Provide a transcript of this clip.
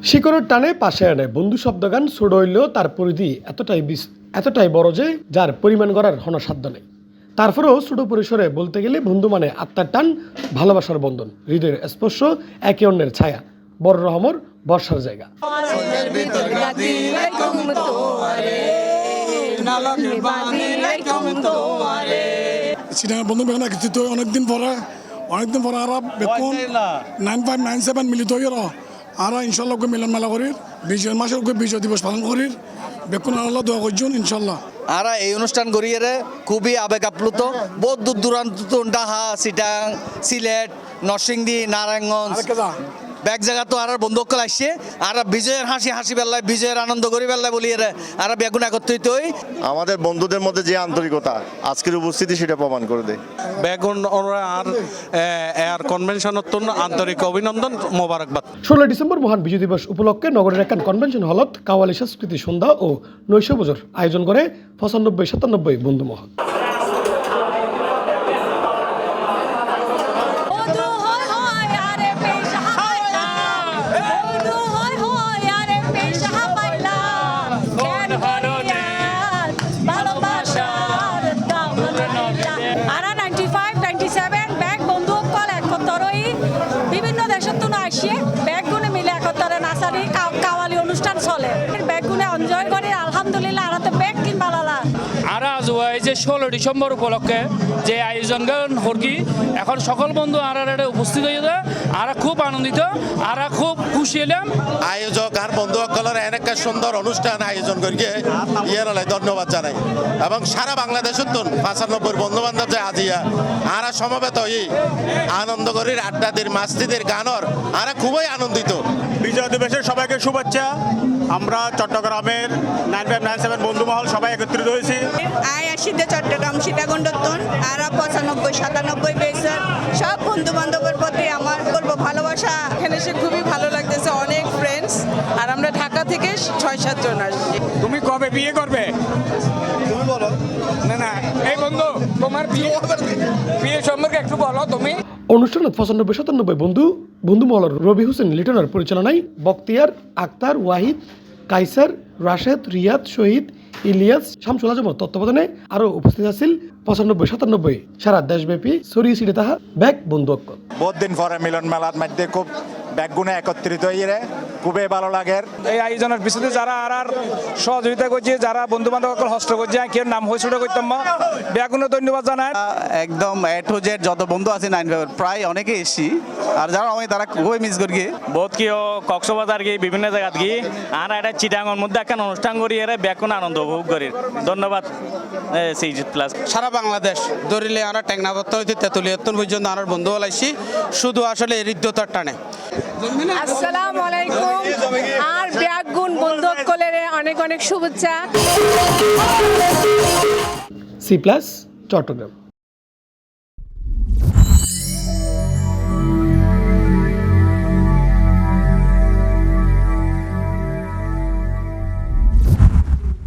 শিকড়ের টানে পাশে আনে বন্ধু শব্দগান ছোট হইলেও তার পরিধি এতটাই বড় যে যার পরিমাণ করার হনসাধ্য নেই। তারপরেও ছোট পরিসরে বলতে গেলে বন্ধু মানে আত্মার টান, ভালোবাসার বন্ধন, হৃদয়ের স্পর্শ, একে অন্যের ছায়া, বড় রহমর বর্ষার জায়গা। বন্ধু বেগুন একত্রিত অনেকদিন পরে আর বেকুন 9597 মিলিত হয়ে আর ইনশাল্লাহ মিলন মেলা করি বিজয় মাসের বিজয় দিবস পালন করি বেকুন আল্লাহ দোয়া করছেন ইনশাল্লাহ। আর এই অনুষ্ঠান করিয়ে খুবই আবেগ আপ্লুত। বহু দূর দূরান্ত ডাহা, সিটাং, সিলেট, নরসিংদী, নারায়ণগঞ্জ ব্যাগ জায়গা তো আর বন্ধুসকল আসছে আর বিজয়ের হাসি বেলায় বিজয়ের আনন্দ করি বেলায় বলি আর বেগুন একত্রিত হই। আমাদের বন্ধুদের মধ্যে যে আন্তরিকতা আজকের উপস্থিতি সেটা প্রমাণ করে দেয়। বেগুন আর এয়ার কনভেনশন আন্তরিক অভিনন্দন, মোবারকবাদ। 16 ডিসেম্বর মহান বিজয় দিবস উপলক্ষে নগরের একান কনভেনশন হলত কাওয়ালি সংস্কৃতি সন্ধ্যা ও নৈশভোজের আয়োজন করে 95-97 বন্ধু মহল। বিভিন্ন দেশের তো আসিয়ে ব্যাগগুনে মিলে একত্রে নাচারি কাওয়ালি অনুষ্ঠান চলে ব্যাগগুনে এনজয় করে আলহামদুলিল্লাহ। আর তো ব্যাগ কিনবা লালা আর আজ যে 16 ডিসেম্বর উপলক্ষে যে আয়োজন হরকি এখন সকল বন্ধু আর উপস্থিত হয়েছে আর খুব আনন্দিত আর খুব খুশি হলাম। আয়োজক আর বন্ধু সকলের একটা সুন্দর অনুষ্ঠান আয়োজন করিয়ে ইয়ে ধন্যবাদ জানাই এবং সারা বাংলাদেশের তো 95 বন্ধু বান্ধব যে আজিয়া আর সমবেত হই আনন্দ করি আড্ডাদের মাস্তিদের গানর আর খুবই আনন্দিত। বিজয় দিবসের সবাইকে শুভেচ্ছা। আমরা চট্টগ্রামের 9597 বন্ধু মহল সবাই একত্রিত হয়েছি। আসিতে চট্টগ্রাম সীতাকুণ্ডতন আর 95-97 বেসর সব বন্ধু বান্ধবের প্রতি আমার করব ভালোবাসা। এখানে এসে খুবই ভালো লাগতেছে, অনেক ফ্রেন্ডস আর আমরা ঢাকা থেকে 6-7 জন আসছি। তুমি কবে বিয়ে করবে? তুমি বলো না এই বন্ধু তোমার বিয়ে সম্পর্কে একটু বলো তুমি। অনুষ্ঠানে 95-97 বন্ধু মহল রবি হোসেন লিটনের পরিচালনায় বক্তিয়ার, আক্তার, ওয়াহিদ, কাইসার, রাশেদ, রিয়াদ, শহীদ, ইলিয়াস, শামসুল আজমের তত্ত্বাবধানে আরও উপস্থিত আছিল 95-97 সারা দেশব্যাপী ছড়িয়ে ছিটে তাহা ব্যাগ বন্ধু অক্কল। বহুত দিন পরে মিলন মেলার মধ্যে খুব ব্যাগগুনে একত্রিত হয়ে খুবই ভালো লাগে। এই আয়োজনের পিছনে যারা আর সহযোগিতা করছে, যারা বন্ধু বান্ধব হস্ত করছে, কেউ নাম হয়ে ছোটো করতাম ব্যাগগুলো ধন্যবাদ জানায়। একদম এ টু জেড যত বন্ধু আছে 95 প্রায় অনেকে এসছি আর যারা আমি তারা খুবই মিস করি। বহুত কি কক্সবাজার গিয়ে বিভিন্ন জায়গা গিয়ে আর একটা চিটাঙ্গের মধ্যে একটা অনুষ্ঠান করি এরা ব্যাগুন আনন্দ উপভোগ করি। ধন্যবাদ সিজিত প্লাস। সারা বাংলাদেশ দরিলে আমরা টেকনাপত্র হইতে তেতুলিয়ত্তন পর্যন্ত আমার বন্ধু হলাইছি শুধু আসলে হৃদ্যতার টানে। আসসালামু আলাইকুম আর ব্যাগগুন বন্ধু সকলের অনেক অনেক শুভেচ্ছা। C+ চট্টগ্রাম।